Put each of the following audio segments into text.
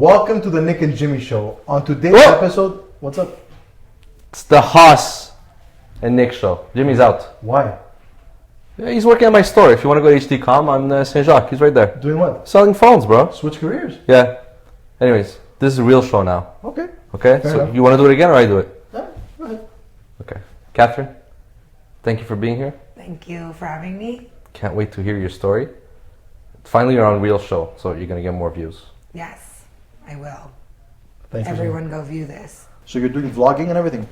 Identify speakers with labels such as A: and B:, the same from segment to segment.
A: Welcome to the Nick and Jimmy Show. On today's episode, what's up?
B: It's the Haas and Nick show. Jimmy's out.
A: Why?
B: Yeah, he's working at my store. If you want to go to HDCom on Saint Jacques, he's right there.
A: Doing what?
B: Selling phones, bro.
A: Switch careers.
B: Yeah. Anyways, this is a real show now.
A: Okay.
B: Okay?
A: Fair
B: so
A: enough.
B: you want to do it again or I do it?
A: Yeah, go ahead.
B: Okay. Catherine, thank you for being here.
C: Thank you for having me.
B: Can't wait to hear your story. Finally, you're on Real Show, so you're going to get more views.
C: Yes, I will.
A: Thank you.
C: Everyone go view this.
A: So you're doing vlogging and everything?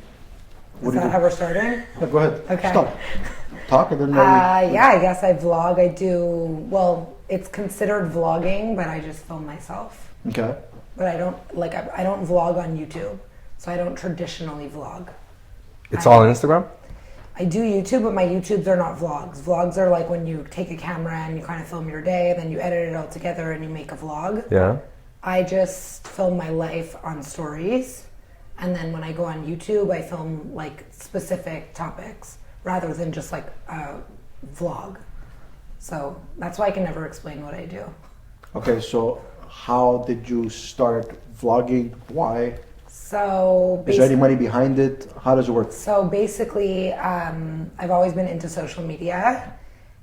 C: Is that how we're starting?
A: Yeah, go ahead.
C: Okay.
A: Stop. Talk and then
C: yeah, I guess I vlog. I do, well, it's considered vlogging, but I just film myself.
A: Okay.
C: But I don't vlog on YouTube, so I don't traditionally vlog.
B: It's all on Instagram?
C: I do YouTube, but my YouTubes are not vlogs. Vlogs are like when you take a camera and you kind of film your day, and then you edit it all together and you make a vlog.
B: Yeah.
C: I just film my life on stories, and then when I go on YouTube, I film like specific topics rather than just like a vlog. So that's why I can never explain what I do.
A: Okay, so how did you start vlogging? Why?
C: So
A: is there any money behind it? How does it work?
C: So basically, I've always been into social media,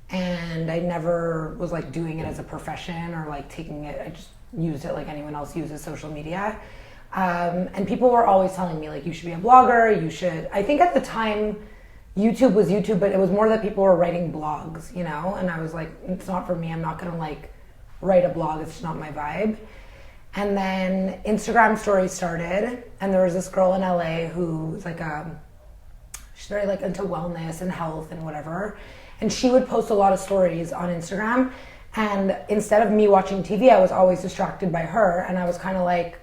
C: and I never was like doing it as a profession or like taking it. I just used it like anyone else uses social media. And people were always telling me like, you should be a blogger, you should. I think at the time, YouTube was YouTube, but it was more that people were writing blogs, you know? And I was like, it's not for me. I'm not gonna like write a blog. It's not my vibe. And then Instagram stories started, and there was this girl in LA who's like she's very like into wellness and health and whatever. And she would post a lot of stories on Instagram. And instead of me watching TV, I was always distracted by her. And I was kind of like,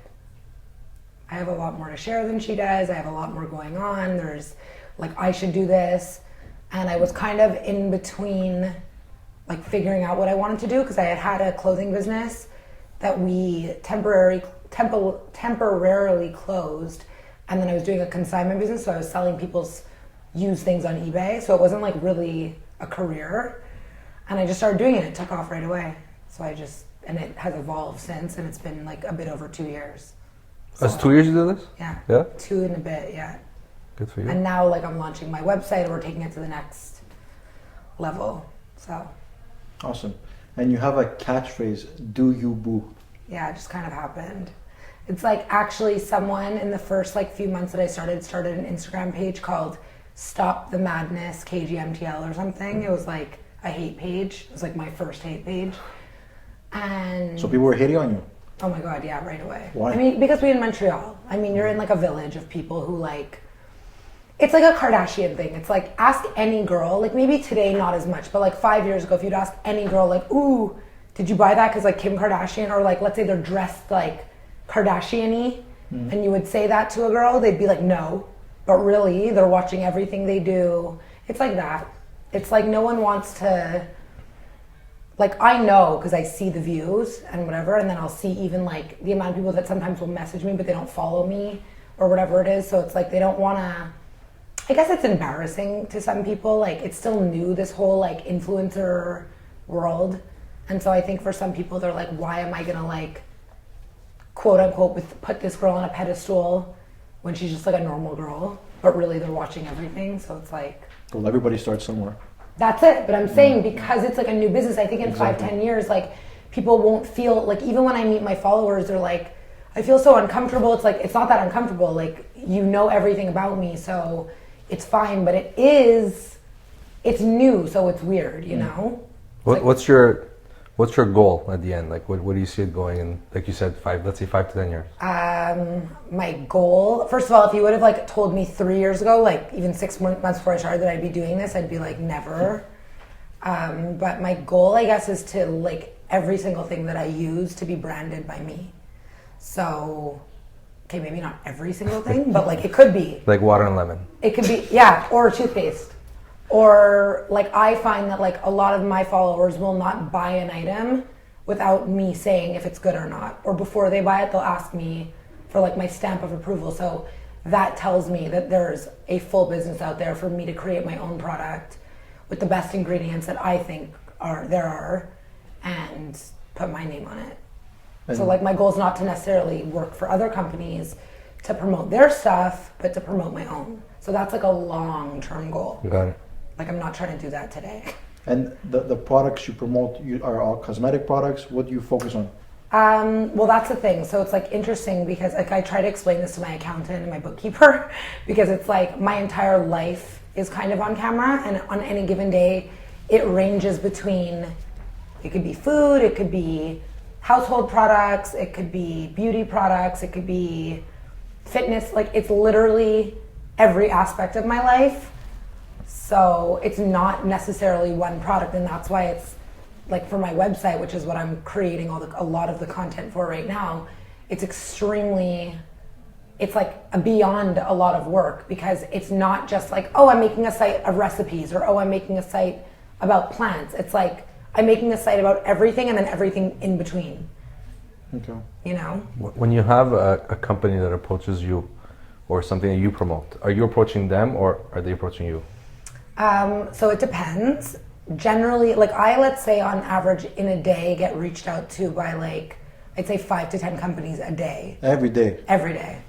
C: I have a lot more to share than she does. I have a lot more going on. There's like, I should do this. And I was kind of in between like figuring out what I wanted to do, because I had a clothing business that we temporarily closed, and then I was doing a consignment business, so I was selling people's used things on eBay, so it wasn't like really a career, and I just started doing it. It took off right away, so and it has evolved since, and it's been like a bit over 2 years.
B: So, that's 2 years you did this?
C: Yeah.
B: Yeah?
C: 2 and a bit, yeah.
B: Good for you.
C: And now like I'm launching my website, and we're taking it to the next level, so.
A: Awesome. And you have a catchphrase, do you boo?
C: Yeah, it just kind of happened. It's like actually someone in the first like few months that I started an Instagram page called Stop the Madness KGMTL or something. It was like a hate page. It was like my first hate page. And
A: so people were hating on you?
C: Oh my God, yeah, right away.
A: Why?
C: I mean, because we're in Montreal. I mean, you're in like a village of people who like, it's like a Kardashian thing. It's like, ask any girl, like maybe today not as much, but like 5 years ago, if you'd ask any girl like, ooh, did you buy that because like Kim Kardashian, or like let's say they're dressed like Kardashian-y, and you would say that to a girl, they'd be like, no. But really, they're watching everything they do. It's like that. It's like no one wants to, like I know because I see the views and whatever, and then I'll see even like the amount of people that sometimes will message me but they don't follow me or whatever it is. So it's like they don't want to, I guess it's embarrassing to some people. Like it's still new, this whole like influencer world. And so I think for some people, they're like, why am I gonna like, quote unquote, put this girl on a pedestal when she's just like a normal girl, but really they're watching everything. So it's like,
A: well, everybody starts somewhere.
C: That's it. But I'm saying because it's like a new business, I think in
A: Exactly.
C: 5-10 years, like people won't feel like, even when I meet my followers, they're like, I feel so uncomfortable. It's like, it's not that uncomfortable. Like, you know everything about me, so it's fine, but it's new, so it's weird, you know?
B: What's your goal at the end? Like, what do you see it going in? Like you said, 5 to 10 years.
C: My goal, first of all, if you would have like told me 3 years ago, like even 6 months before I started that I'd be doing this, I'd be like, never. But my goal, I guess, is to like every single thing that I use to be branded by me. So, okay, maybe not every single thing, but like it could be.
B: Like water and lemon.
C: It could be, yeah, or toothpaste. Or like I find that like a lot of my followers will not buy an item without me saying if it's good or not. Or before they buy it, they'll ask me for like my stamp of approval. So that tells me that there's a full business out there for me to create my own product with the best ingredients that I think there are, and put my name on it. So like my goal is not to necessarily work for other companies to promote their stuff, but to promote my own. So that's like a long-term goal.
B: Got it.
C: Like I'm not trying to do that today.
A: And the products you promote are all cosmetic products. What do you focus on?
C: Well, that's the thing. So it's like interesting because like I try to explain this to my accountant and my bookkeeper because it's like my entire life is kind of on camera, and on any given day it ranges between, it could be food, it could be household products, it could be beauty products, it could be fitness. Like it's literally every aspect of my life. So it's not necessarily one product, and that's why it's like for my website, which is what I'm creating a lot of the content for right now, it's like beyond a lot of work, because it's not just like, oh, I'm making a site of recipes, or oh, I'm making a site about plants. It's like I'm making a site about everything and then everything in between.
A: Okay.
C: You know?
B: When you have a company that approaches you or something that you promote, are you approaching them or are they approaching you?
C: So it depends. Generally, like let's say on average in a day get reached out to by like, I'd say 5 to 10 companies a day.
A: Every day.
C: Every day.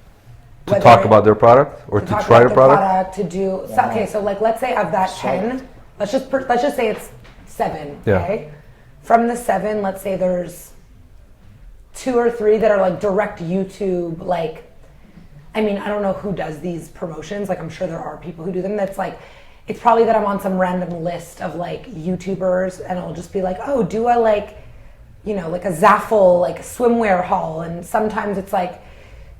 B: To talk about their product or to try the product?
C: To do, okay, so like let's say of that 10, let's just say it's 7, okay? From the 7, let's say there's 2 or 3 that are like direct YouTube, like, I mean, I don't know who does these promotions, like I'm sure there are people who do them, that's like, it's probably that I'm on some random list of like YouTubers, and it'll just be like, oh, do a like, you know, like a Zaffle, like swimwear haul. And sometimes it's like,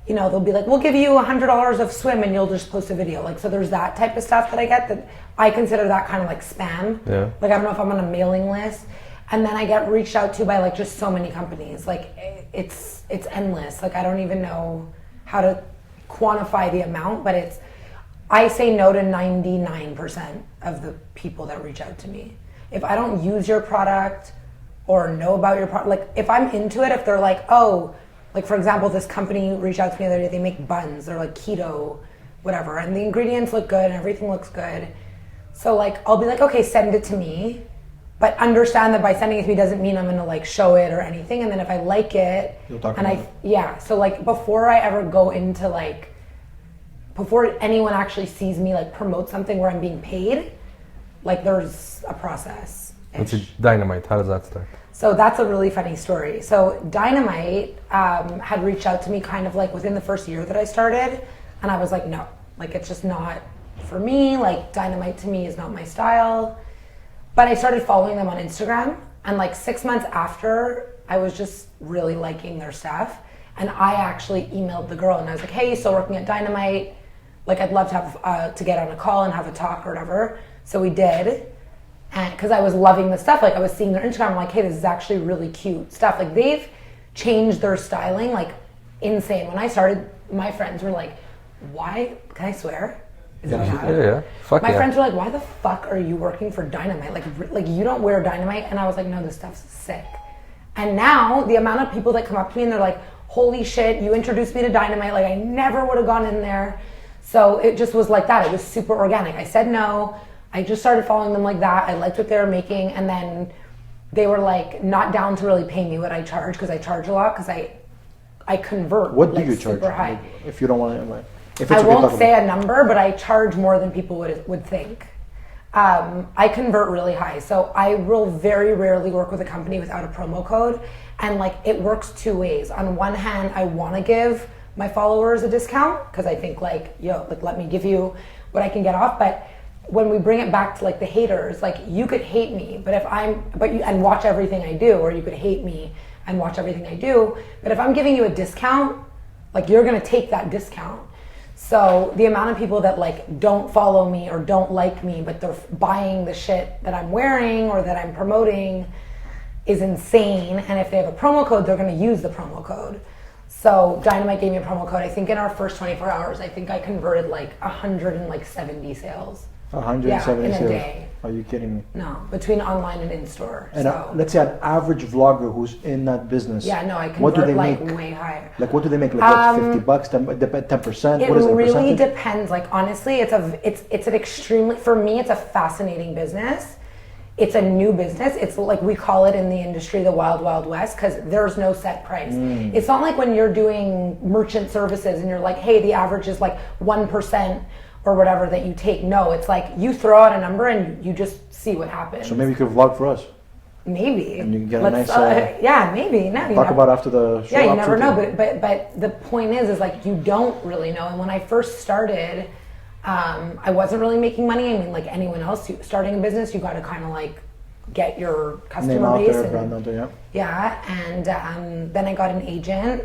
C: you know, they'll be like, we'll give you $100 of swim and you'll just post a video. Like, so there's that type of stuff that I get that I consider that kind of like spam.
B: Yeah.
C: Like, I don't know if I'm on a mailing list. And then I get reached out to by like just so many companies. Like it's endless. Like I don't even know how to quantify the amount, but I say no to 99% of the people that reach out to me. If I don't use your product or know about your product, like if I'm into it, if they're like, oh, like for example, this company reached out to me the other day, they make buns, they're like keto, whatever, and the ingredients look good and everything looks good. So like, I'll be like, okay, send it to me, but understand that by sending it to me doesn't mean I'm gonna like show it or anything. And then if I like it,
A: you'll talk about it.
C: Yeah, so like before I ever go into like, before anyone actually sees me like promote something where I'm being paid, like there's a process.
B: It's a Dynamite. How does that start?
C: So that's a really funny story. So Dynamite had reached out to me kind of like within the first year that I started, and I was like, no, like it's just not for me. Like Dynamite to me is not my style. But I started following them on Instagram, and like 6 months after, I was just really liking their stuff. And I actually emailed the girl and I was like, hey, you still working at Dynamite? Like I'd love to have to get on a call and have a talk or whatever. So we did. And because I was loving the stuff, like I was seeing their Instagram, I'm like, hey, this is actually really cute stuff. Like they've changed their styling like insane. When I started, my friends were like, why, can I swear? Is it allowed?
B: Yeah. Fuck
C: My
B: yeah.
C: friends were like, why the fuck are you working for Dynamite? Like you don't wear Dynamite? And I was like, no, this stuff's sick. And now the amount of people that come up to me and they're like, holy shit, you introduced me to Dynamite. Like I never would have gone in there. So it just was like that. It was super organic. I said no. I just started following them like that. I liked what they were making. And then they were like not down to really pay me what I charge, because I charge a lot, because I convert.
A: What do
C: like,
A: you charge?
C: super high.
A: If you don't want to, like, if it's
C: I
A: okay,
C: won't
A: talk
C: say
A: about
C: a number, but I charge more than people would think. I convert really high. So I will very rarely work with a company without a promo code. And like it works 2 ways. On one hand, I want to give my followers a discount, because I think like, yo, like let me give you what I can get off. But when we bring it back to like the haters, like you could hate me, but and watch everything I do, or you could hate me and watch everything I do. But if I'm giving you a discount, like you're gonna take that discount. So the amount of people that like don't follow me or don't like me, but they're buying the shit that I'm wearing or that I'm promoting is insane. And if they have a promo code, they're gonna use the promo code. So Dynamite gave me a promo code. I think in our first 24 hours, I think I converted like 170 sales.
A: 170
C: in a
A: sales.
C: day.
A: Are you kidding me?
C: No, between online and in-store.
A: And
C: So
A: let's say an average vlogger who's in that business.
C: yeah, no, I
A: what do
C: convert
A: they
C: like
A: make?
C: way higher.
A: Like what do they make? Like what, 50 bucks, 10%?
C: It
A: What is it?
C: really
A: Percentage?
C: depends. Like honestly, it's an extremely, for me, it's a fascinating business it's a new business. It's like we call it in the industry the wild, wild west because there's no set price. It's not like when you're doing merchant services and you're like, hey, the average is like 1% or whatever that you take. No, it's like you throw out a number and you just see what happens.
A: So maybe you could vlog for us.
C: Maybe.
A: And you can get a nice...
C: yeah, maybe. No,
A: talk about after the show.
C: Yeah, you never know. But the point is like you don't really know. And when I first started, I wasn't really making money. I mean, like anyone else starting a business, you got to kind of like get your customer base.
A: Brand out there,
C: yeah. And then I got an agent.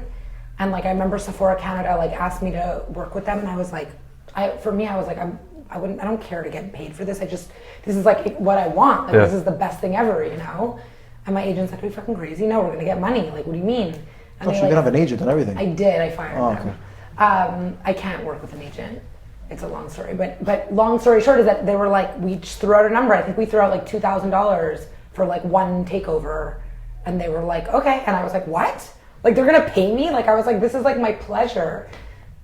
C: And like I remember Sephora Canada like asked me to work with them. And I was like, I don't care to get paid for this. This is like what I want. Like this is the best thing ever, you know? And my agent's like, are you fucking crazy? No, we're gonna get money. Like, what do you mean? And
A: so you're gonna have an agent and everything?
C: I did, I fired them.
A: Okay.
C: I can't work with an agent. It's a long story. But long story short is that they were like, we just threw out a number. I think we threw out like $2,000 for like one takeover. And they were like, okay. And I was like, what? Like they're gonna pay me? Like I was like, this is like my pleasure.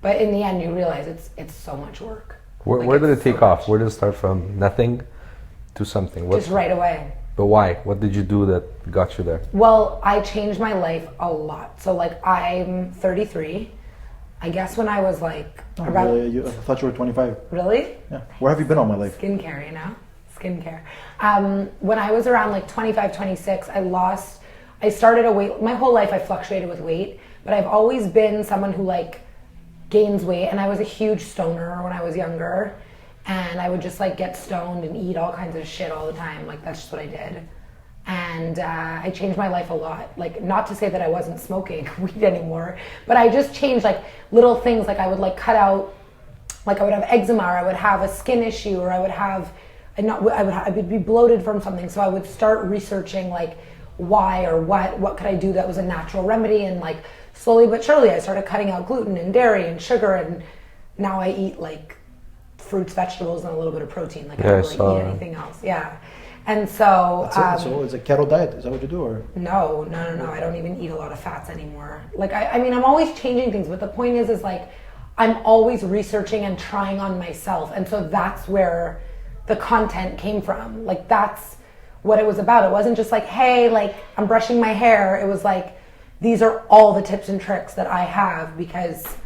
C: But in the end you realize it's so much work.
B: Where did it take off? Where did it start from? Nothing to something?
C: Just right away.
B: But why? What did you do that got you there?
C: Well, I changed my life a lot. So like I'm 33. I guess when I was like
A: I thought you were 25.
C: Really?
A: Yeah. Where have you been all my life?
C: Skincare, you know? Skincare. When I was around like 25, 26, I started my whole life I fluctuated with weight, but I've always been someone who like gains weight, and I was a huge stoner when I was younger, and I would just like get stoned and eat all kinds of shit all the time. Like that's just what I did. And I changed my life a lot. Like not to say that I wasn't smoking weed anymore, but I just changed like little things. Like I would like cut out, like I would have eczema, or I would have a skin issue, or I would be bloated from something. So I would start researching like why or what could I do that was a natural remedy, and like slowly but surely I started cutting out gluten and dairy and sugar, and now I eat like fruits, vegetables, and a little bit of protein. Like I don't really eat anything else. Yeah. And so
A: so it's a keto diet, is that what you do? Or
C: no, I don't even eat a lot of fats anymore. Like I mean I'm always changing things, but the point is like I'm always researching and trying on myself, and so that's where the content came from. Like that's what it was about. It wasn't just like, hey, like I'm brushing my hair. It was like, these are all the tips and tricks that I have because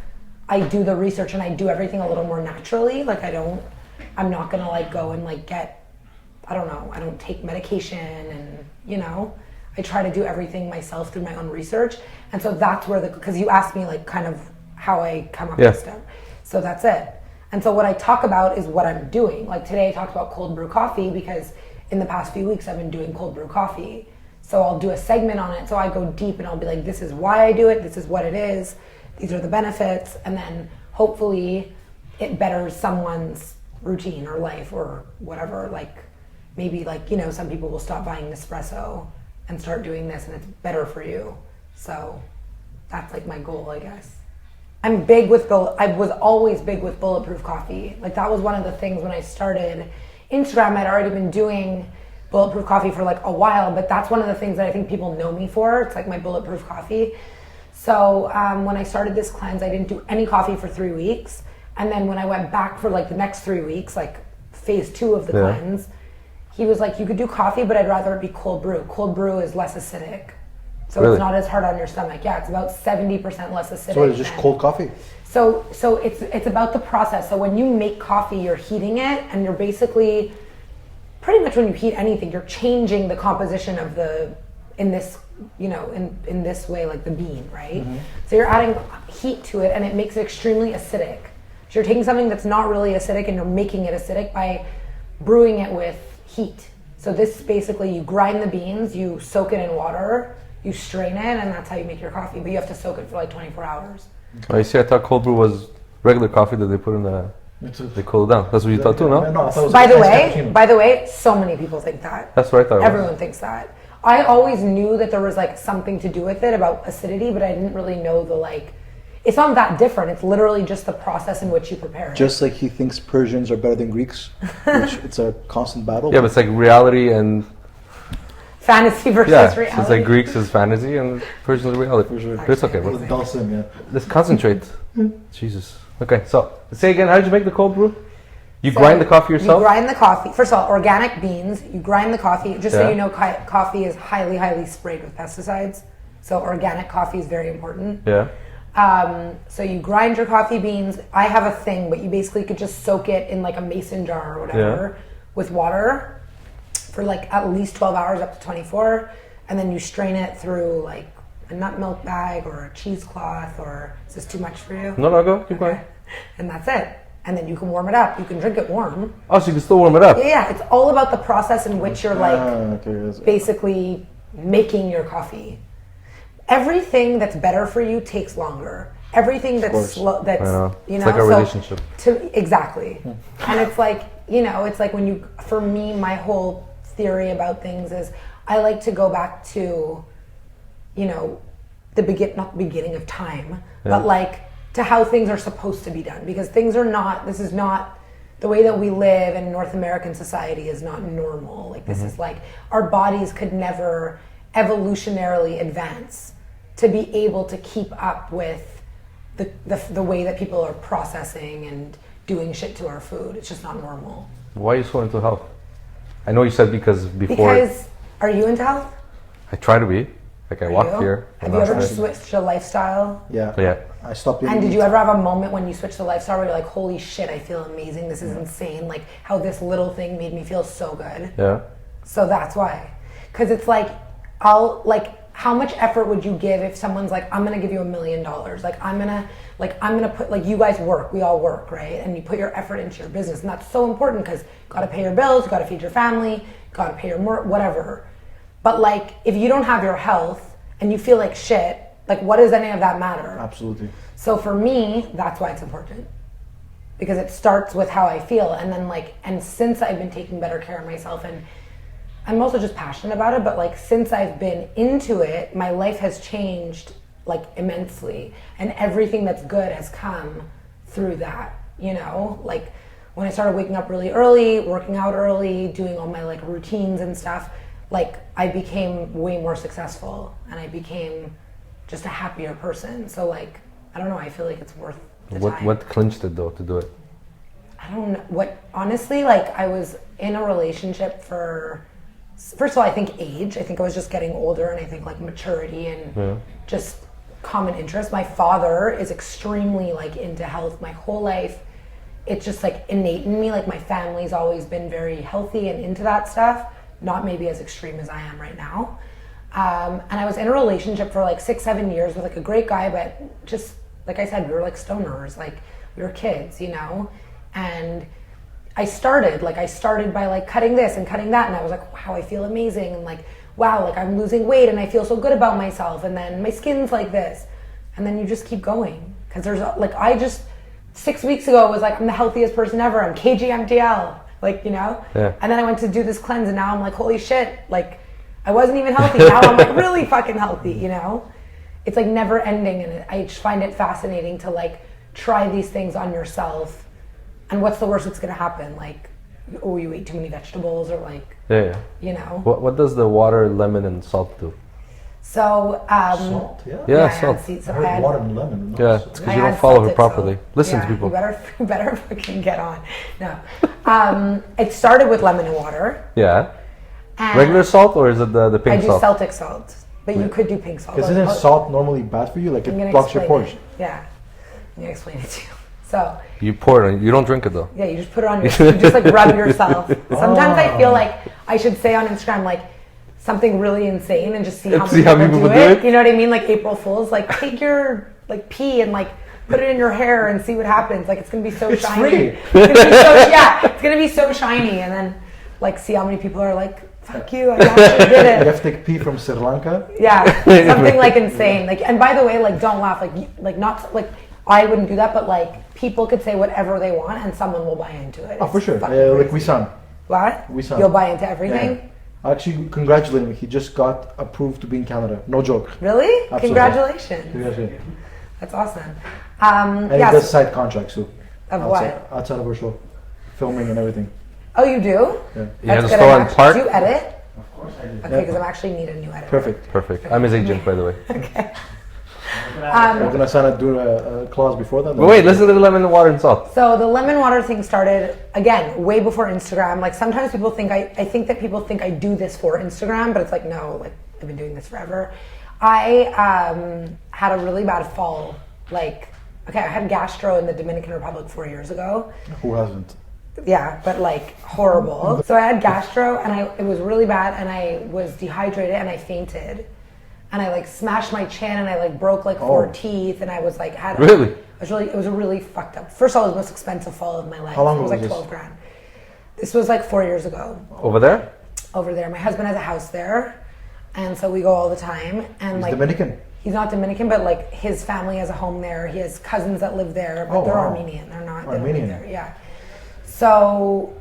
C: I do the research and I do everything a little more naturally. Like I'm not gonna like go and like I don't take medication, and you know, I try to do everything myself through my own research. And so that's where because you asked me like kind of how I come up with stuff. So that's it. And so what I talk about is what I'm doing. Like today I talked about cold brew coffee because in the past few weeks I've been doing cold brew coffee. So I'll do a segment on it. So I go deep and I'll be like, this is why I do it. This is what it is. These are the benefits. And then hopefully it betters someone's routine or life or whatever. Like maybe like, you know, some people will stop buying Nespresso and start doing this and it's better for you. So that's like my goal, I guess. I was always big with bulletproof coffee. Like that was one of the things when I started Instagram. I'd already been doing bulletproof coffee for like a while, but that's one of the things that I think people know me for. It's like my bulletproof coffee. So when I started this cleanse, I didn't do any coffee for 3 weeks. And then when I went back for like the next 3 weeks, like phase 2 of the cleanse, he was like, you could do coffee, but I'd rather it be cold brew. Cold brew is less acidic. So it's not as hard on your stomach. Yeah, it's about 70% less acidic.
A: So it's just cold coffee?
C: So it's about the process. So when you make coffee, you're heating it, and you're basically, pretty much when you heat anything, you're changing the composition of in this way, like the bean, right? Mm-hmm. So you're adding heat to it, and it makes it extremely acidic. So you're taking something that's not really acidic, and you're making it acidic by brewing it with heat. So this basically, you grind the beans, you soak it in water, you strain it, and that's how you make your coffee. But you have to soak it for like 24 hours.
B: Okay. I see. I thought cold brew was regular coffee that they put in they cool it down. That's what you thought too, no?
C: By the way, so many people think that.
B: That's what I thought.
C: Everyone thinks that. I always knew that there was like something to do with it about acidity, but I didn't really know it's not that different. It's literally just the process in which you prepare it.
A: Just like he thinks Persians are better than Greeks, which it's a constant battle.
B: Yeah, but it's like reality and
C: fantasy versus reality.
B: So it's like Greeks is fantasy and Persians is reality. For sure. But it's okay, bro.
A: Dawson, yeah.
B: Let's concentrate. Jesus. Okay, so say again, how did you make the cold brew? You grind the coffee yourself?
C: You grind the coffee. First of all, organic beans. You grind the coffee. Just so you know, coffee is highly, highly sprayed with pesticides. So organic coffee is very important.
B: Yeah.
C: So you grind your coffee beans. I have a thing, but you basically could just soak it in like a mason jar or whatever with water for like at least 12 hours up to 24. And then you strain it through like a nut milk bag or a cheesecloth, or is this too much for you?
B: No, go. Keep going.
C: And that's it. And then you can warm it up. You can drink it warm.
B: Oh, so you can still warm it up?
C: Yeah. It's all about the process in which you're like basically making your coffee. Everything that's better for you takes longer. Everything that's slow, that's, you know.
B: It's like a relationship.
C: Exactly. And it's like, you know, it's like when you, for me, my whole theory about things is I like to go back to, you know, not the beginning of time, but like to how things are supposed to be done, because things are not, this is not, the way that we live in North American society is not normal. Like this is like, our bodies could never evolutionarily advance to be able to keep up with the way that people are processing and doing shit to our food. It's just not normal.
B: Why are you so into health? I know you said because before...
C: Because, are you into health?
B: I try to be. Like I walk here.
C: Have you ever switched a lifestyle?
A: Yeah. I stopped eating.
C: And did you ever have a moment when you switched the lifestyle where you're like, holy shit, I feel amazing, this is insane, like how this little thing made me feel so good?
B: Yeah.
C: So that's why. Because it's like, how much effort would you give if someone's like, I'm gonna give you $1 million, like I'm gonna put, like, you guys work, we all work, right? And you put your effort into your business, and that's so important because you gotta pay your bills, you gotta feed your family, you gotta pay your whatever. But like, if you don't have your health and you feel like shit, like what does any of that matter?
A: Absolutely.
C: So for me, that's why it's important. Because it starts with how I feel, and then like, and since I've been taking better care of myself, and I'm also just passionate about it, but like since I've been into it, my life has changed like immensely, and everything that's good has come through that, you know? Like when I started waking up really early, working out early, doing all my like routines and stuff, like I became way more successful, and I became just a happier person. So like, I don't know, I feel like it's worth the time.
B: What clinched it though to do it?
C: I don't know, honestly, like I was in a relationship for, first of all, I think age. I think I was just getting older, and I think like maturity and just common interest. My father is extremely like into health my whole life. It's just like innate in me. Like my family's always been very healthy and into that stuff. Not maybe as extreme as I am right now. And I was in a relationship for like 6-7 years with like a great guy, but just like I said, we were like stoners, like we were kids, you know? And I started by like cutting this and cutting that, and I was like, wow, I feel amazing, and like, wow, like I'm losing weight and I feel so good about myself, and then my skin's like this, and then you just keep going, because there's like, I just 6 weeks ago was like, I'm the healthiest person ever, I'm KGMTL, like, you know?
B: Yeah.
C: And then I went to do this cleanse, and now I'm like, holy shit, like I wasn't even healthy, now I'm like really fucking healthy, you know? It's like never ending, and I just find it fascinating to like try these things on yourself. And what's the worst that's gonna happen? Like, oh, you ate too many vegetables, or like, you know.
B: What does the water, lemon, and salt do?
C: So,
A: salt,
B: yeah, salt.
A: I heard water and lemon.
B: Yeah, it's because you don't follow her properly. Listen to people.
C: You better fucking get on. No, it started with lemon and water.
B: Yeah. Regular salt, or is it the pink salt?
C: I do Celtic salt, but you could do pink salt.
A: Because isn't salt normally bad for you? Like it blocks your pores.
C: Yeah, I'm gonna explain it to you. So
B: you pour it on, you don't drink it though.
C: Yeah, you just put it on your, you just like rub yourself. Sometimes I feel like I should say on Instagram like something really insane and just see how many people do it. You know what I mean? Like April Fools, like take your like pee and like put it in your hair and see what happens. Like it's gonna be so shiny. It's gonna be it's gonna be so shiny, and then like see how many people are like, fuck you, I actually did it.
A: You have to take pee from Sri Lanka.
C: Yeah, something like insane. Like, and by the way, like don't laugh. Like not like I wouldn't do that, but like people could say whatever they want and someone will buy into it.
A: Oh, for sure. Like Wissam.
C: What?
A: Wissam.
C: You'll buy into everything?
A: Yeah. Actually, congratulate him. He just got approved to be in Canada. No joke.
C: Really?
A: Absolutely.
C: Congratulations. That's awesome.
A: And he does side contracts too.
C: Of what?
A: Outside of our show. Filming and everything.
C: Oh, you do?
A: Yeah.
B: You have a store on Park?
C: Do you edit?
A: Of course I do.
C: Okay, because I actually need a new editor.
A: Perfect.
B: I'm his agent, by the way.
C: Okay.
A: We're gonna sign a clause before that.
B: But wait, listen to the lemon water and salt.
C: So the lemon water thing started, again, way before Instagram. Like sometimes people think, I think that people think I do this for Instagram, but it's like, no, like I've been doing this forever. I had a really bad fall. Like, okay, I had gastro in the Dominican Republic 4 years ago.
A: Who hasn't?
C: Yeah, but like horrible. So I had gastro and it was really bad and I was dehydrated and I fainted. And I like smashed my chin and I like broke like 4 teeth and I was like,
B: Really?
C: It was a really fucked up. First of all, it was the most expensive fall of my life.
A: How long
C: it was like
A: was
C: 12 grand. This was like 4 years ago.
B: Over there?
C: Over there. My husband has a house there. And so we go all the time. And
A: He's
C: like
A: Dominican.
C: He's not Dominican, but like his family has a home there. He has cousins that live there, but they're Armenian. They're not they don't live there. Yeah. So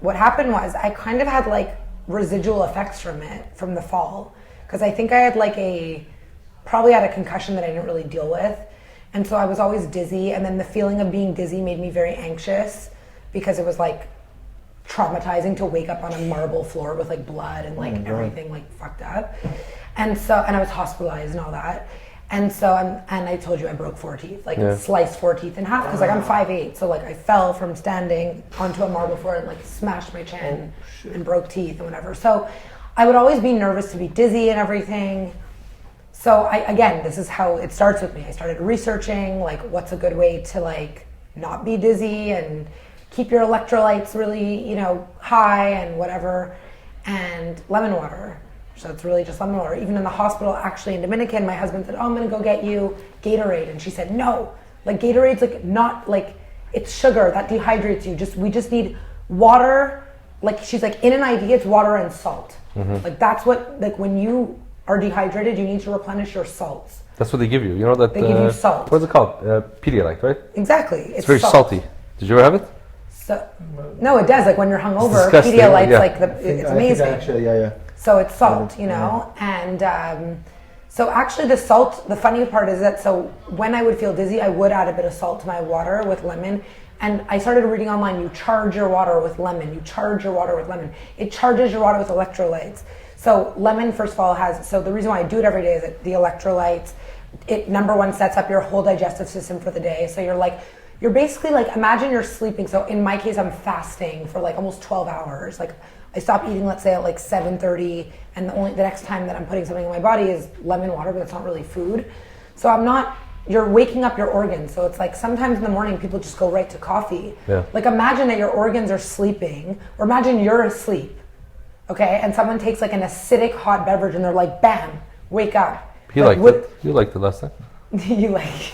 C: what happened was I kind of had like residual effects from it, from the fall. Because I think I had probably had a concussion that I didn't really deal with. And so I was always dizzy. And then the feeling of being dizzy made me very anxious because it was like traumatizing to wake up on a marble floor with like blood and like everything like fucked up. And I was hospitalized and all that. And so, and I told you I broke 4 teeth, sliced 4 teeth in half because like I'm 5'8", so like I fell from standing onto a marble floor and like smashed my chin and broke teeth and whatever. So I would always be nervous to be dizzy and everything. So again, this is how it starts with me. I started researching like what's a good way to like not be dizzy and keep your electrolytes really, high and whatever, and lemon water. So it's really just lemon water. Even in the hospital, actually in Dominican, my husband said, "Oh, I'm gonna go get you Gatorade," and she said, "No, like Gatorade's like not like it's sugar that dehydrates you. We just need water." Like she's like, in an IV, it's water and salt. Mm-hmm. Like that's what like when you are dehydrated, you need to replenish your salts.
B: That's what they give you. You know that
C: they give you salt.
B: What's it called? Pedialyte, right?
C: Exactly.
B: It's very salty. Did you ever have it?
C: So, no, it does. Like when you're hungover, Pedialyte's it's amazing.
A: Actually, yeah.
C: So it's salt, and so actually the salt, the funny part is that so when I would feel dizzy, I would add a bit of salt to my water with lemon. And I started reading online, you charge your water with lemon. You charge your water with lemon. It charges your water with electrolytes. So lemon, first of all, so the reason why I do it every day is that the electrolytes, it number one sets up your whole digestive system for the day. So you're basically like, imagine you're sleeping. So in my case, I'm fasting for like almost 12 hours. Like I stop eating, let's say at like 7:30, and the next time that I'm putting something in my body is lemon water, but it's not really food. So you're waking up your organs. So it's like sometimes in the morning, people just go right to coffee. Yeah. Like imagine that your organs are sleeping, or imagine you're asleep, okay? And someone takes like an acidic hot beverage and they're like, bam, wake up.
B: You liked it last time.
C: You like,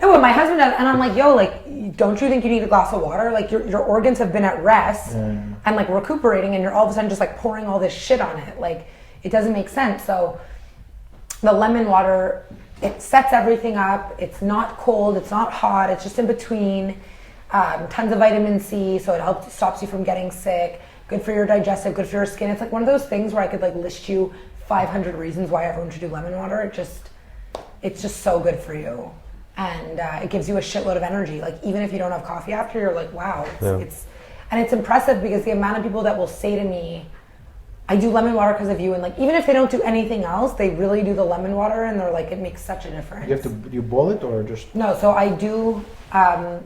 C: no, my husband does, and I'm like, yo, like, don't you think you need a glass of water? Like your organs have been at rest and like recuperating, and you're all of a sudden just like pouring all this shit on it. Like it doesn't make sense. So the lemon water, it sets everything up. It's not cold, it's not hot, it's just in between. Tons of vitamin C, so it stops you from getting sick. Good for your digestive, good for your skin. It's like one of those things where I could like list you 500 reasons why everyone should do lemon water. It's just so good for you, and it gives you a shitload of energy. Like even if you don't have coffee after, you're like, wow. It's impressive because the amount of people that will say to me, I do lemon water because of you, and like even if they don't do anything else, they really do the lemon water, and they're like, it makes such a difference.
A: You boil it or just?
C: No, so I do. I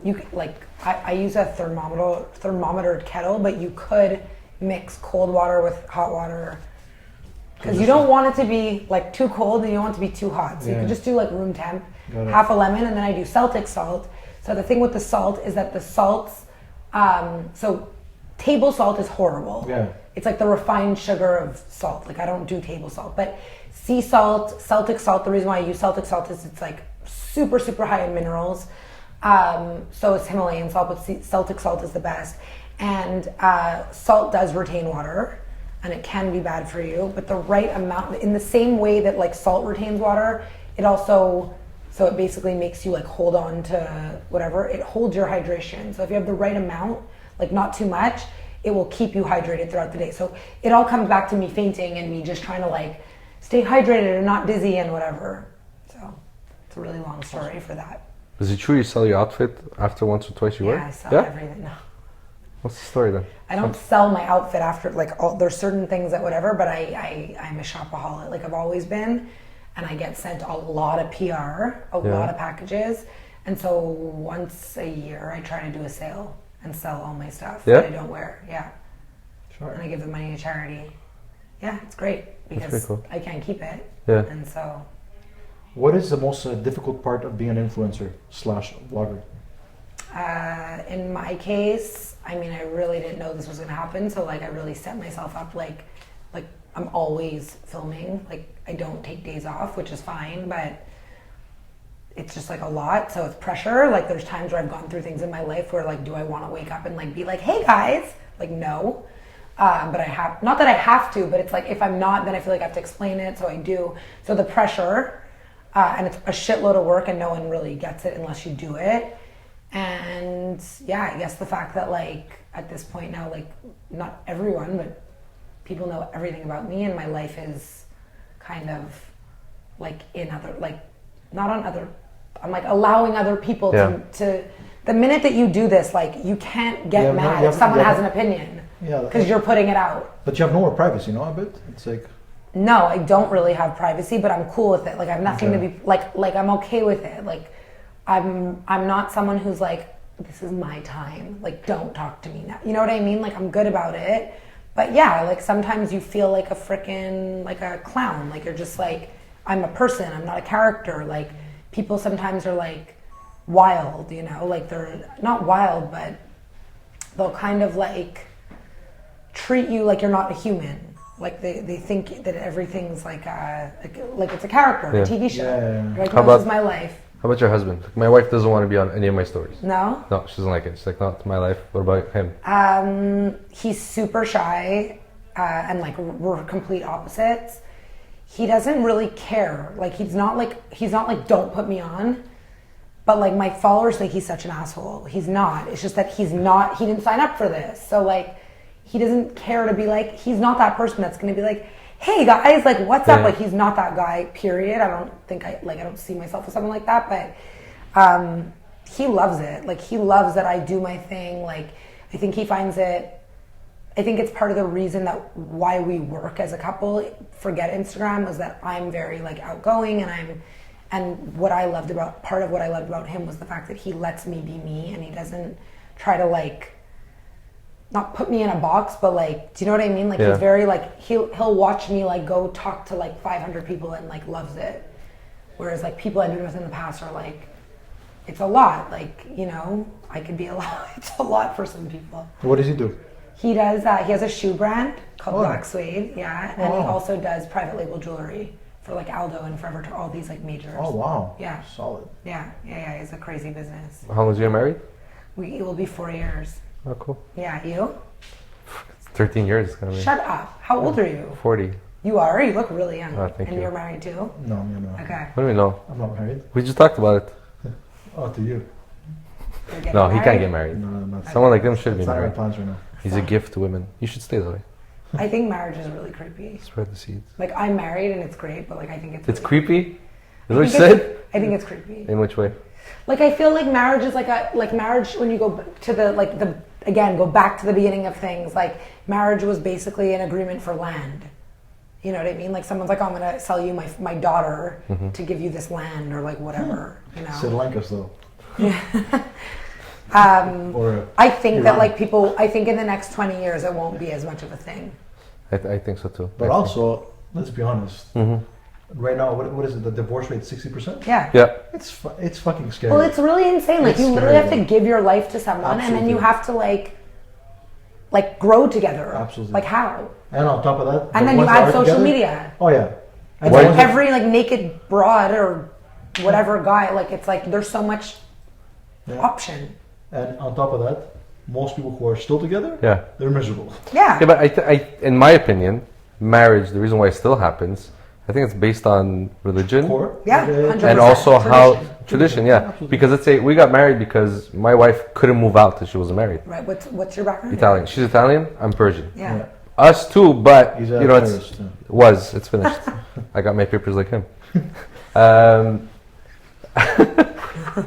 C: use a thermometered kettle, but you could mix cold water with hot water. Because you don't want it to be like too cold and you don't want it to be too hot. So you can just do like room temp, half a lemon, and then I do Celtic salt. So the thing with the salt is that the salts, so table salt is horrible. Yeah. It's like the refined sugar of salt. Like I don't do table salt, but sea salt, Celtic salt, the reason why I use Celtic salt is it's like super, super high in minerals. So it's Himalayan salt, but Celtic salt is the best. And salt does retain water, and it can be bad for you, but the right amount, in the same way that like salt retains water, it also, so it basically makes you like hold on to whatever, it holds your hydration. So if you have the right amount, like not too much, it will keep you hydrated throughout the day. So it all comes back to me fainting and me just trying to like stay hydrated and not dizzy and whatever. So it's a really long story for that.
B: Is it true you sell your outfit after once or twice you wear?
C: Yeah, I sell everything now.
B: What's the story then?
C: I don't sell my outfit after, like, there's certain things that whatever, but I'm a shopaholic, like I've always been. and I get sent a lot of PR, a lot of packages. And so once a year, I try to do a sale and sell all my stuff that I don't wear. Yeah.
A: Sure.
C: And I give the money to charity. Yeah, it's great because
B: cool.
C: I can't keep it.
B: Yeah.
C: And so.
A: What is the most difficult part of being an influencer / vlogger?
C: In my case, I mean, I really didn't know this was going to happen. So like, I really set myself up like I'm always filming. Like I don't take days off, which is fine, but it's just like a lot. So it's pressure. Like there's times where I've gone through things in my life where like, do I want to wake up and like be like, hey guys, like no. But I have, not that I have to, but it's like, if I'm not, then I feel like I have to explain it. So I do. So the pressure, and it's a shitload of work and no one really gets it unless you do it. And yeah, I guess the fact that like at this point now, like not everyone, but people know everything about me and my life is kind of like in other, like not on other, I'm like allowing other people to the minute that you do this, like you can't get mad if someone has an opinion because you're putting it out.
A: But you have no more privacy, no, a bit? It's like...
C: No, I don't really have privacy, but I'm cool with it. Like I have nothing to be, like I'm okay with it. Like I'm not someone who's like, this is my time. Like don't talk to me now. You know what I mean? Like I'm good about it. But yeah, like sometimes you feel like a freaking, like a clown. Like you're just like, I'm a person, I'm not a character. Like people sometimes are like wild, you know, like they're not wild, but they'll kind of like treat you like you're not a human. Like they think that everything's like it's a character, a TV show. You're like, no, this is my life.
B: How about your husband? My wife doesn't want to be on any of my stories.
C: No?
B: No, she doesn't like it. She's like, no, it's my life. What about him?
C: He's super shy, and like we're complete opposites. He doesn't really care. Like he's not like don't put me on. But like my followers think he's such an asshole. He's not. It's just that he didn't sign up for this. So like he doesn't care to be like, he's not that person that's gonna be like, hey guys, like what's up? Like he's not that guy, period. I don't see myself as someone like that, but he loves it. Like he loves that I do my thing. Like I think it's part of the reason that why we work as a couple, forget Instagram, was that I'm very like outgoing and part of what I loved about him was the fact that he lets me be me and he doesn't try to like not put me in a box, but like, do you know what I mean? Like he's very like, he'll watch me like go talk to like 500 people and like loves it. Whereas like people I've been with in the past are like, it's a lot. Like, you know, I could be a lot. It's a lot for some people.
A: What does he do?
C: He does, he has a shoe brand called Black Suede. Yeah. And he also does private label jewelry for like Aldo and Forever, all these like majors.
A: Oh, wow.
C: Yeah.
A: Solid.
C: Yeah. It's a crazy business.
B: How long was you married?
C: It will be 4 years.
B: Oh, cool.
C: Yeah, you?
B: It's 13 years. It's gonna be.
C: Shut up. How old are you?
B: 40.
C: You are? You look really young.
B: Oh, thank you.
C: And you're married too?
A: No, you're not.
C: Okay.
B: What do we know?
A: I'm not married.
B: We just talked about it.
A: Oh, to you.
B: No, he can't get married.
A: No, I'm not.
B: Someone like him should be
A: It's not my
B: married.
A: plans right now.
B: He's a gift to women. You should stay that way.
C: I think marriage is really creepy.
B: Spread the seeds.
C: Like I'm married and it's great, but like I think it's
B: It's
C: really
B: creepy? Is that what you said?
C: I think it's creepy.
B: In which way?
C: Like I feel like marriage is like marriage when you go to go back to the beginning of things, like marriage was basically an agreement for land. You know what I mean? Like someone's like, oh, I'm gonna sell you my daughter to give you this land or like whatever, you know.
A: Sri Lanka's though.
C: I think that like I think in the next 20 years it won't be as much of a thing.
B: I think so too.
A: But also, let's be honest. Right now, what is it? The divorce rate 60%?
C: Yeah.
B: Yeah.
A: It's fucking scary.
C: Well, it's really insane. Like
A: It's
C: you literally have
A: scary,
C: to give your life to someone, and then you have to like grow together.
A: Absolutely.
C: Like how?
A: And on top of that,
C: And
A: the
C: then you
A: ones that
C: add
A: are
C: social
A: together-
C: media.
A: Oh yeah.
C: It's
A: And
C: like
A: the ones that-
C: every like naked broad or whatever guy. Like it's like there's so much option.
A: And on top of that, most people who are still together,
B: Yeah.
A: they're miserable.
C: Yeah.
B: Yeah, but I, in my opinion, marriage, the reason why it still happens, I think it's based on religion.
A: Core.
C: Yeah,
A: Uh,
C: 100%.
B: And also how
C: Tradition.
B: tradition, yeah.
A: Absolutely.
B: Because let's say we got married because my wife couldn't move out till she wasn't married.
C: Right. What's your background?
B: Italian. She's Italian. I'm Persian.
C: Yeah.
B: Us too, but
A: He's
B: you know, it's
A: terrorist, yeah.
B: it's finished. I got my papers like him.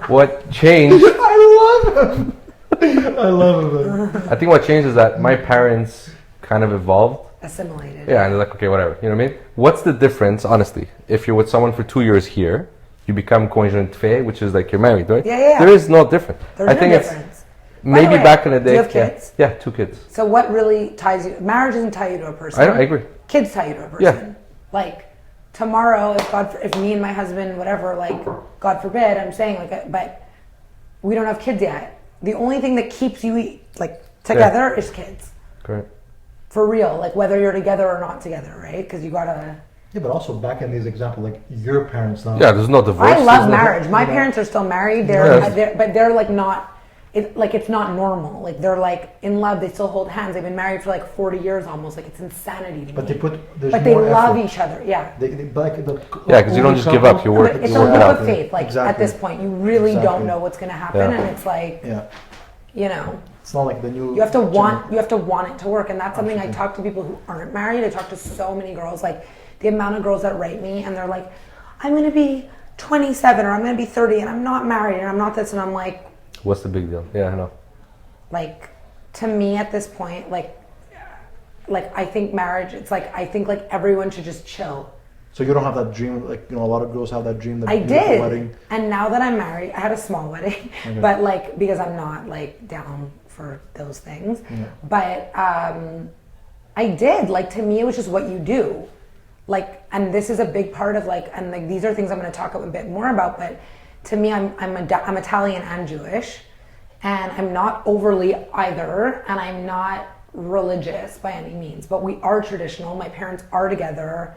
B: What changed?
A: I love him. I love him. Man.
B: I think what changed is that my parents kind of evolved,
C: assimilated.
B: Yeah, and they're like, okay, whatever. You know what I mean? What's the difference, honestly, if you're with someone for 2 years here, you become conjoint fait, which is like you're married, right?
C: Yeah.
B: There is no difference.
C: There's
B: I
C: no
B: think
C: difference.
B: it's maybe
C: way,
B: back in the day.
C: do you have kids?
B: Yeah, 2 kids.
C: So what really ties you? Marriage doesn't tie you to a person.
B: I agree.
C: Kids tie you to a person. Like tomorrow, if me and my husband, whatever, like God forbid, I'm saying like, but we don't have kids yet. The only thing that keeps you like together is kids.
B: Correct.
C: For real, like whether you're together or not together, right? Because you gotta.
A: Yeah, but also back in these examples, like your parents now.
B: Yeah, there's no divorce.
C: I love
B: there's
C: marriage. My parents are still married. They're like not. It's not normal. Like they're like in love. They still hold hands. They've been married for like 40 years almost. Like it's insanity to
A: But
C: me.
A: they
C: love each other. Yeah.
B: because you don't just give up. You work.
C: It's
B: you
C: a
B: work
C: leap
B: it out.
C: of faith. Like at this point, you really don't know what's going to happen, and it's like, you know.
A: It's not like the new.
C: You have to want it to work, and that's something I talk to people who aren't married. I talk to so many girls, like the amount of girls that write me, and they're like, "I'm going to be 27 or I'm going to be 30, and I'm not married, and I'm not this," and I'm like,
B: "What's the big deal?" Yeah, I know.
C: Like, to me at this point, like I think marriage. It's like I think like everyone should just chill.
A: So you don't have that dream, like a lot of girls have that dream.
C: I did,
A: wedding.
C: And now that I'm married, I had a small wedding, but like because I'm not like down for those things. Yeah. But I did. Like to me, it was just what you do. Like, and this is a big part of like, and like these are things I'm going to talk a bit more about. But to me, I'm Italian and Jewish, and I'm not overly either, and I'm not religious by any means. But we are traditional. My parents are together.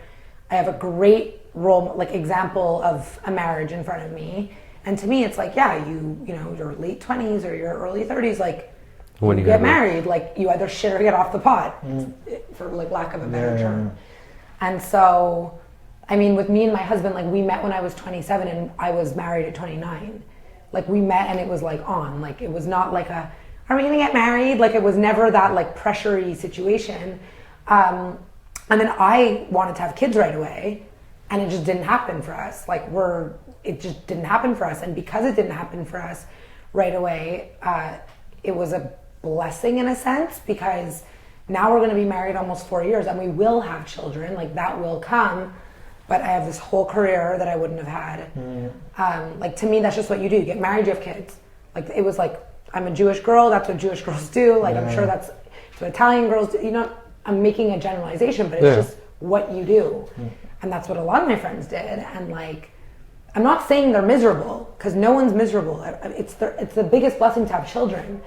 C: I have a great example of a marriage in front of me, and to me, it's like, yeah, you know, your late 20s or your early 30s, like when you get married, like you either shit or get off the pot, for like lack of a better term. And so, I mean, with me and my husband, like we met when I was 27 and I was married at 29. Like we met and it was like on, like it was not like a, are we gonna get married? Like it was never that like pressurey situation. And then I wanted to have kids right away, and it just didn't happen for us. Like it just didn't happen for us. And because it didn't happen for us right away, it was a blessing in a sense, because now we're going to be married almost 4 years and we will have children, like that will come. But I have this whole career that I wouldn't have had. Like to me, that's just what you do. You get married, you have kids. Like it was like, I'm a Jewish girl, that's what Jewish girls do. Like I'm sure that's what Italian girls do. You know, I'm making a generalization, but it's just what you do. And that's what a lot of my friends did. And like, I'm not saying they're miserable, because no one's miserable. It's the biggest blessing to have children.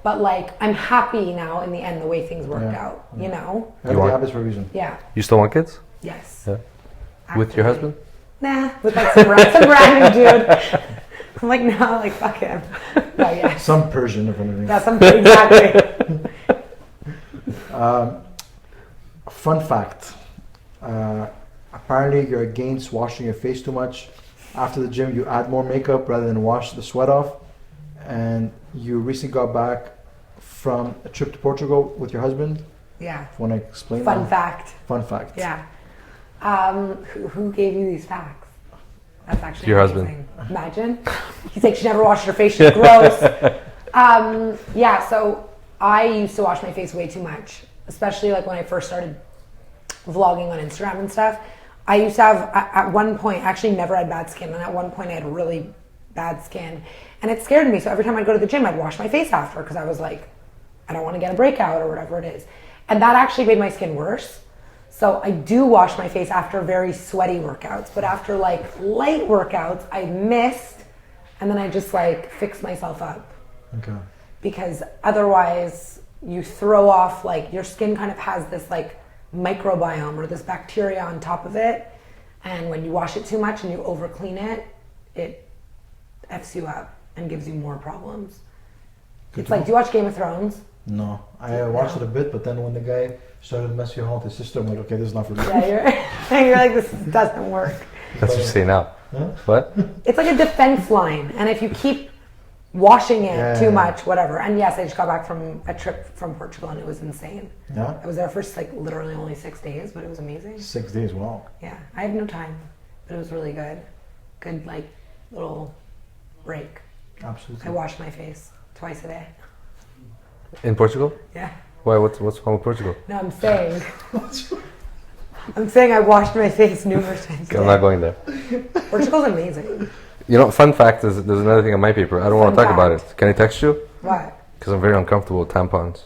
C: But like, I'm happy now in the end, the way things worked out, you know?
A: Everything happens for a reason.
C: Yeah.
B: You still want kids?
C: Yes.
B: Yeah. With your husband?
C: Nah, with like some random dude. I'm like, no, like fuck him. No, yeah.
A: Some Persian, if anything.
C: Yeah, exactly.
A: Fun fact. Apparently you're against washing your face too much. After the gym, you add more makeup rather than wash the sweat off. And you recently got back from a trip to Portugal with your husband.
C: Yeah.
A: Want to explain
C: Fun
A: that?
C: fact.
A: Fun fact.
C: Yeah. Who gave you these facts? That's actually
B: your
C: amazing. Husband. Imagine. He's like, she never washed her face, she's gross. Yeah, so I used to wash my face way too much, especially like when I first started vlogging on Instagram and stuff. I used to have, at one point, actually never had bad skin, and at one point I had really bad skin, and it scared me. So every time I'd go to the gym, I'd wash my face after, because I was like, I don't want to get a breakout or whatever it is. And that actually made my skin worse. So I do wash my face after very sweaty workouts, but after like light workouts, I mist, and then I just like fix myself up.
A: Okay.
C: Because otherwise you throw off, like your skin kind of has this like microbiome or this bacteria on top of it, and when you wash it too much and you over clean it, it F's you up and gives you more problems. It's like, do you watch Game of Thrones?
A: No, I watched it a bit, but then when the guy started messing around with his sister, I'm like, okay, this is not for me.
C: Yeah, you're like, this doesn't work.
B: That's what you say now.
A: Huh?
B: What?
C: It's like a defense line, and if you keep washing it too much, whatever. And yes, I just got back from a trip from Portugal, and it was insane.
A: Yeah?
C: I was there for like literally only 6 days, but it was amazing.
A: 6 days, wow.
C: Yeah, I had no time, but it was really good. Good like little break.
A: Absolutely.
C: I washed my face twice a day.
B: In Portugal?
C: Yeah.
B: Why? What's wrong with Portugal?
C: No, I'm saying I washed my face numerous times.
B: I'm not going there.
C: Portugal's amazing.
B: You know, fun fact is there's another thing on my paper. I don't want to talk about it. Can I text you?
C: What?
B: Because I'm very uncomfortable with tampons.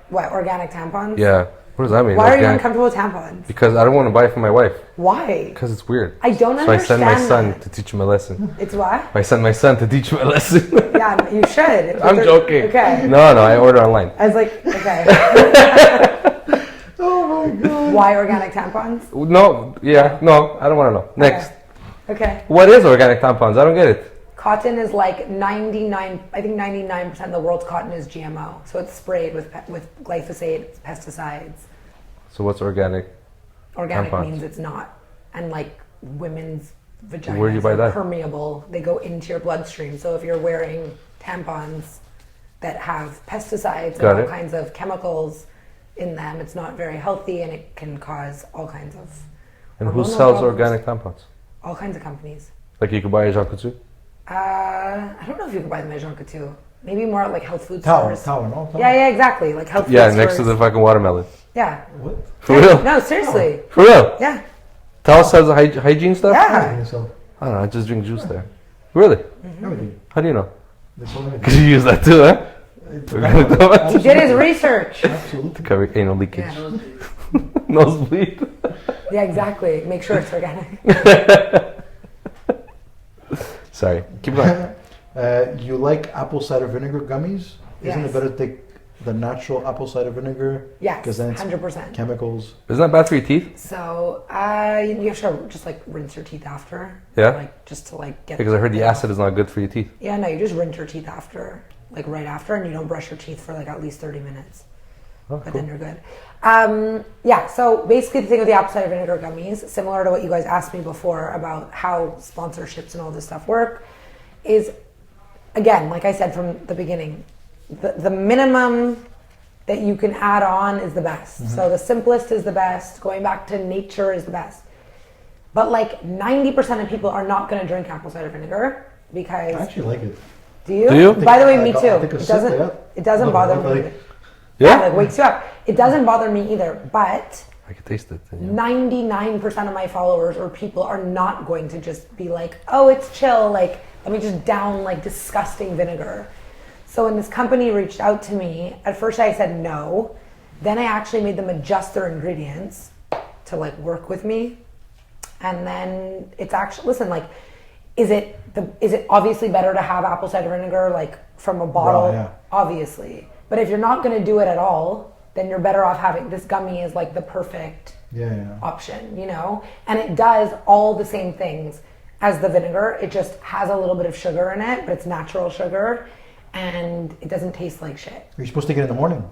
C: What, organic tampons?
B: Yeah. What does that mean?
C: Why are you uncomfortable with tampons?
B: Because I don't want to buy it for my wife.
C: Why?
B: Because it's weird.
C: I don't
B: So I
C: understand
B: send my son
C: that.
B: to teach him a lesson.
C: It's what?
B: I send my son to teach him a lesson.
C: Yeah, you should.
B: I'm joking.
C: Okay.
B: No, I order online.
C: I was like, okay.
A: Oh my god.
C: Why organic tampons?
B: No, I don't want to know. Next.
C: Okay.
B: What is organic tampons? I don't get it.
C: Cotton is like 99% of the world's cotton is GMO. So it's sprayed with glyphosate, pesticides.
B: So what's organic?
C: Organic
B: Tampons.
C: means it's not. And like women's vaginas
B: Where do you buy
C: are
B: that?
C: permeable. They go into your bloodstream. So if you're wearing tampons that have pesticides and all kinds of chemicals in them, it's not very healthy and it can cause all kinds of
B: And who
C: hormonal
B: sells
C: problems.
B: organic tampons?
C: All kinds of companies.
B: Like you could buy a Jean Coutu?
C: I don't know if you can buy them at Jean Coutu. Maybe more at like health food
A: Tower,
C: stores.
A: no?
C: Yeah, exactly. Like health food
B: Yeah,
C: stores.
B: next to the fucking watermelon.
C: Yeah.
A: What?
B: For real?
C: No, seriously.
B: For real?
C: Yeah.
B: Tao sells hygiene stuff?
C: Yeah.
A: So,
B: I don't know, I just drink juice there. Really?
A: everything.
B: How do you know?
A: They sold everything.
B: Because you use that too, huh?
C: He did his research.
A: Absolutely.
B: To cover anal leakage.
C: Yeah.
B: Nosebleed.
C: Yeah, exactly. Make sure it's organic.
B: Sorry, keep going.
A: You like apple cider vinegar gummies? Isn't
C: Yes.
A: it better to take the natural apple cider vinegar?
C: Yes,
A: Because then it's
C: 100%.
A: chemicals.
B: Isn't that bad for your teeth?
C: So, you have to just like rinse your teeth after.
B: Yeah?
C: Like just to like get.
B: Because I heard the
C: it off.
B: acid is not good for your teeth.
C: Yeah, no, you just rinse your teeth after, like right after, and you don't brush your teeth for like at least 30 minutes.
B: Oh,
C: But
B: cool.
C: then you're good. Yeah, so basically the thing with the apple cider vinegar gummies, similar to what you guys asked me before about how sponsorships and all this stuff work, is, again, like I said from the beginning, the minimum that you can add on is the best.
A: Mm-hmm.
C: So the simplest is the best. Going back to nature is the best. But like 90% of people are not going to drink apple cider vinegar because...
A: I actually like it.
C: Do you?
B: Do you?
C: By the way, me
A: I'll
C: too.
A: take a
C: It
A: sip,
C: doesn't.
A: yeah.
C: It doesn't
A: Look,
C: bother
A: look,
C: me.
A: like-
C: Yeah, like wakes you up. It doesn't bother me either. But
B: I can taste it. Yeah.
C: 99% of my followers or people are not going to just be like, oh, it's chill. Like, let me just down like disgusting vinegar. So when this company reached out to me, at first I said no. Then I actually made them adjust their ingredients to like work with me. And then it's actually, listen, like, is it obviously better to have apple cider vinegar like from a bottle?
A: Raw, yeah.
C: Obviously. But if you're not going to do it at all, then you're better off having this gummy is like the perfect
A: Yeah.
C: option, you know? And it does all the same things as the vinegar. It just has a little bit of sugar in it, but it's natural sugar and it doesn't taste like shit.
A: You're supposed to take it in the morning.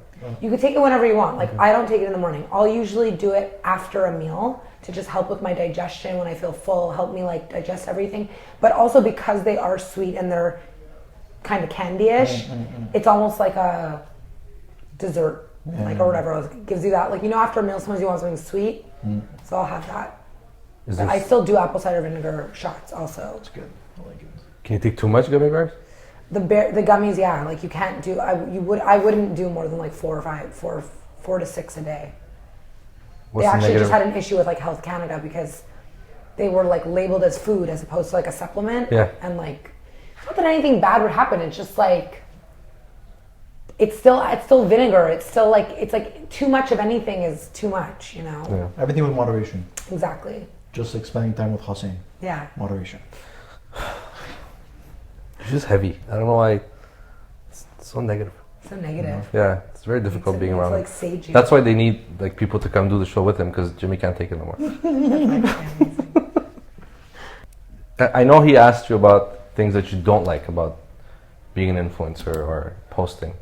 C: You could take it whenever you want. Like I don't take it in the morning. I'll usually do it after a meal to just help with my digestion when I feel full, help me like digest everything. But also because they are sweet and they're kind of candy-ish, it's almost like a dessert, like or whatever. It gives you that, like, you know, after a meal sometimes you want something sweet, so I'll have that.
B: Is
C: But I
B: this,
C: still do apple cider vinegar shots also.
A: It's good. I like it.
B: can you take too much gummy bears?
C: The gummies, yeah, like you can't do. I wouldn't do more than like 4 to 6 a day.
B: What's
C: They
B: the
C: actually
B: negative?
C: just had an issue with like Health Canada because they were like labeled as food as opposed to like a supplement.
B: Yeah.
C: And like, it's not that anything bad would happen. It's just like, it's still vinegar. It's like too much of anything is too much, you know?
B: Yeah.
A: Everything with moderation.
C: Exactly.
A: Just like spending time with Hossein.
C: Yeah.
A: Moderation.
B: It's just heavy. I don't know why. It's so negative.
C: So negative.
B: Yeah, it's very difficult being around.
C: It's like sagey.
B: That's why they need like people to come do the show with him because Jimmy can't take it no more. I know he asked you about things that you don't like about being an influencer or posting,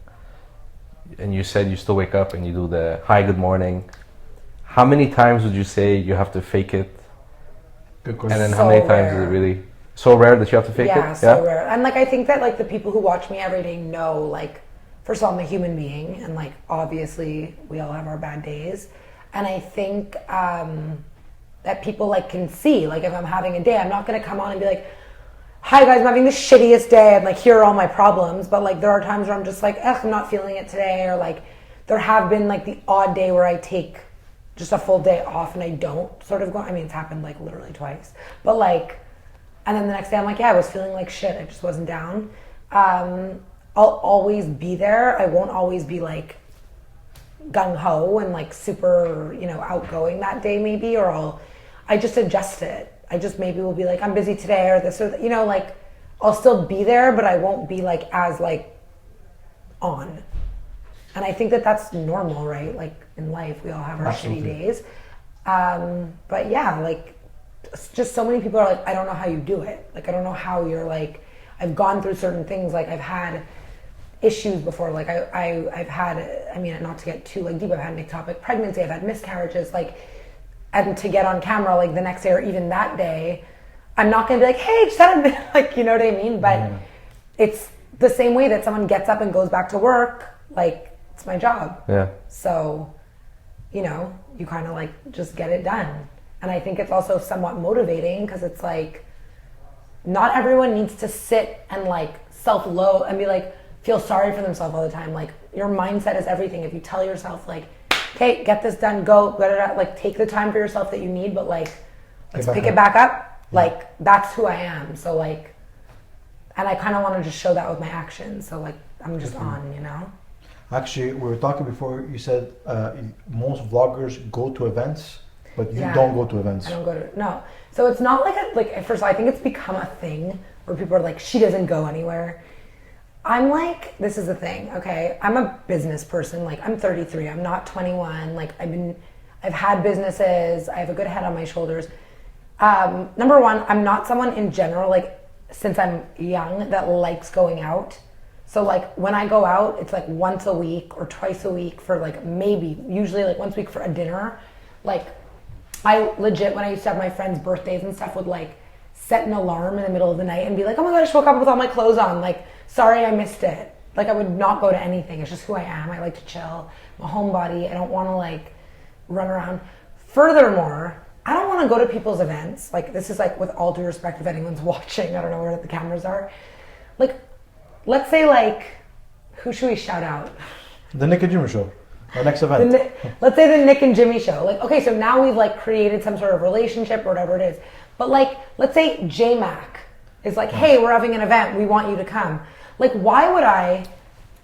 B: and you said you still wake up and you do the hi, good morning. How many times would you say you have to fake it?
A: Good
B: And
A: question.
B: then
C: So
B: how many times is
C: rare.
B: it really so rare that you have to fake
C: Yeah,
B: it?
C: so rare. And like I think that like the people who watch me every day know, like, first of all, I'm a human being, and like obviously we all have our bad days. And I think that people like can see, like if I'm having a day, I'm not gonna come on and be like, hi guys, I'm having the shittiest day and like here are all my problems. But like there are times where I'm just like, ugh, I'm not feeling it today, or like there have been like the odd day where I take just a full day off and I don't sort of go. I mean, it's happened like literally twice, but like, and then the next day I'm like, yeah, I was feeling like shit. I just wasn't down. I'll always be there. I won't always be like gung ho and like super, you know, outgoing that day maybe, or I just adjust it. I just maybe will be like, I'm busy today or this or that, you know, like I'll still be there, but I won't be like as like on. And I think that that's normal, right? Like in life, we all have our shitty days. But yeah, like just so many people are like, I don't know how you do it. Like, I don't know how you're like, I've gone through certain things. Like I've had issues before. Like I've had, I mean, not to get too like deep, I've had an ectopic pregnancy. I've had miscarriages, like, and to get on camera, like the next day or even that day, I'm not going to be like, hey, just had a like, you know what I mean? But it's the same way that someone gets up and goes back to work. Like, it's my job.
B: Yeah.
C: So, you know, you kind of like just get it done. And I think it's also somewhat motivating because it's like, not everyone needs to sit and like self-loathe and be like, feel sorry for themselves all the time. Like your mindset is everything. If you tell yourself like, okay, get this done, go, like take the time for yourself that you need, but like, let's pick it back up. Like that's who I am. So like, and I kind of want to just show that with my actions. So like, I'm just on, you know?
A: Actually, we were talking before, you said most vloggers go to events, but you don't go to events.
C: I don't go to, no. So it's not like at first I think it's become a thing where people are like, she doesn't go anywhere. I'm like, this is the thing, okay? I'm a business person, like I'm 33, I'm not 21, like I've had businesses, I have a good head on my shoulders. Number one, I'm not someone in general, like since I'm young, that likes going out. So like when I go out, it's like once a week or twice a week for like maybe, usually like once a week for a dinner. Like I legit, when I used to have my friends' birthdays and stuff, would like set an alarm in the middle of the night and be like, oh my God, I just woke up with all my clothes on. Like, sorry, I missed it. Like I would not go to anything. It's just who I am. I like to chill. I'm a homebody. I don't want to like run around. Furthermore, I don't want to go to people's events. Like this is like with all due respect if anyone's watching. I don't know where the cameras are. Like, let's say like, who should we shout out?
A: The Nick and Jimmy Show, our next event.
C: Let's say the Nick and Jimmy Show. Like, okay, so now we've like created some sort of relationship or whatever it is. But like, let's say J-Mac is like, hey, we're having an event. We want you to come. Like, why would I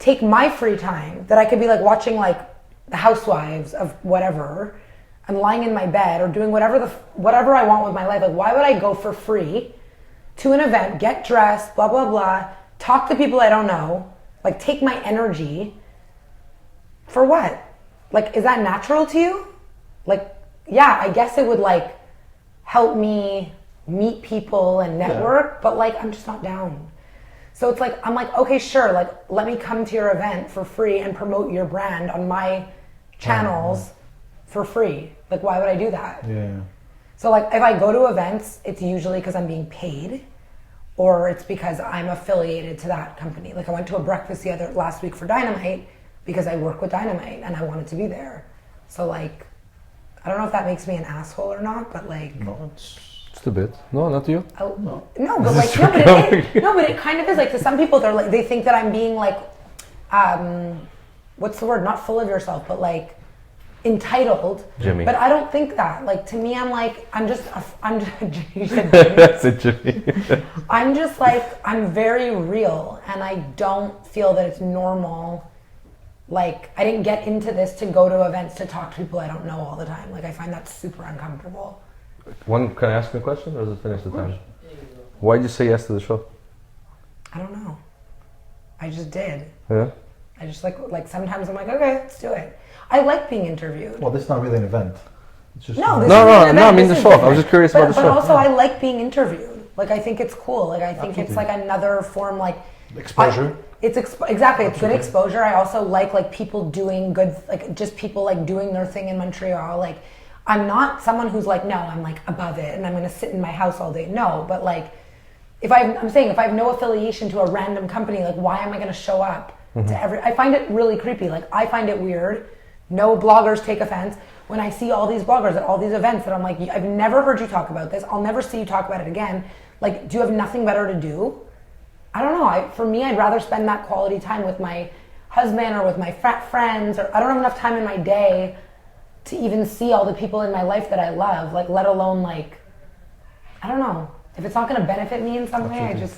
C: take my free time that I could be like watching like the Housewives of whatever and lying in my bed or doing whatever I want with my life? Like, why would I go for free to an event, get dressed, blah, blah, blah, talk to people I don't know, like take my energy for what? Like, is that natural to you? Like, yeah, I guess it would like help me meet people and network, but like, I'm just not down. So it's like, I'm like, okay, sure. Like, let me come to your event for free and promote your brand on my channels for free. Like, why would I do that?
A: Yeah.
C: So like, if I go to events, it's usually because I'm being paid, or it's because I'm affiliated to that company. Like I went to a breakfast last week for Dynamite because I work with Dynamite and I wanted to be there. So like, I don't know if that makes me an asshole or not, but like.
A: No, it's
B: Just a bit. No, not you.
C: No, but like, but it kind of is like, to some people, they're like, they think that I'm being like, what's the word? Not full of yourself, but like entitled.
B: Jimmy.
C: But I don't think that. Like to me, I'm like, I'm just you said Jimmy.
B: That's it, Jimmy.
C: I'm just like, I'm very real, and I don't feel that it's normal. Like, I didn't get into this to go to events to talk to people I don't know all the time. Like, I find that super uncomfortable.
B: Can I ask you a question, or is it finished the time? Why did you say yes to the show?
C: I don't know. I just did.
B: Yeah.
C: I just like sometimes I'm like, okay, let's do it. I like being interviewed.
A: Well, this is not really an event. It's just
C: No,
B: I mean the show. I was just curious about the show.
C: But also, I like being interviewed. Like, I think it's cool. Like, I think it's like another form, like
A: exposure.
C: Exactly. It's good exposure. I also like people doing good, like just people like doing their thing in Montreal. Like, I'm not someone who's like, no, I'm like above it and I'm gonna sit in my house all day. No, but like, if I have no affiliation to a random company, like why am I gonna show up to I find it really creepy. Like, I find it weird. No bloggers take offense when I see all these bloggers at all these events that I'm like, I've never heard you talk about this. I'll never see you talk about it again. Like, do you have nothing better to do? I don't know. For me, I'd rather spend that quality time with my husband or with my friends, or I don't have enough time in my day to even see all the people in my life that I love, like let alone like, I don't know, if it's not going to benefit me in some way, I just...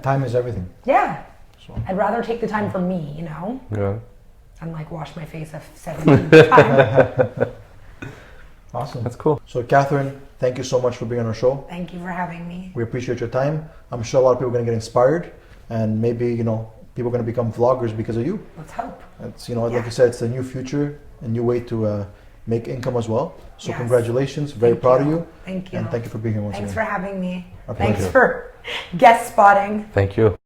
A: Time is everything.
C: Yeah.
A: So.
C: I'd rather take the time for me, you know?
B: Yeah.
C: And like wash my face 17 times.
A: Awesome.
B: That's cool.
A: So Katherine, thank you so much for being on our show.
C: Thank you for having me.
A: We appreciate your time. I'm sure a lot of people are going to get inspired, and maybe, you know, people are going to become vloggers because of you.
C: Let's hope.
A: It's, you know, like you said, it's a new future, a new way to make income as well. So
C: Yes.
A: congratulations. Very proud of you.
C: Thank you.
A: And thank you for being here once
C: Thanks
A: again.
C: for having me.
A: Our
C: Thanks
A: pleasure.
C: for guest spotting.
B: Thank you.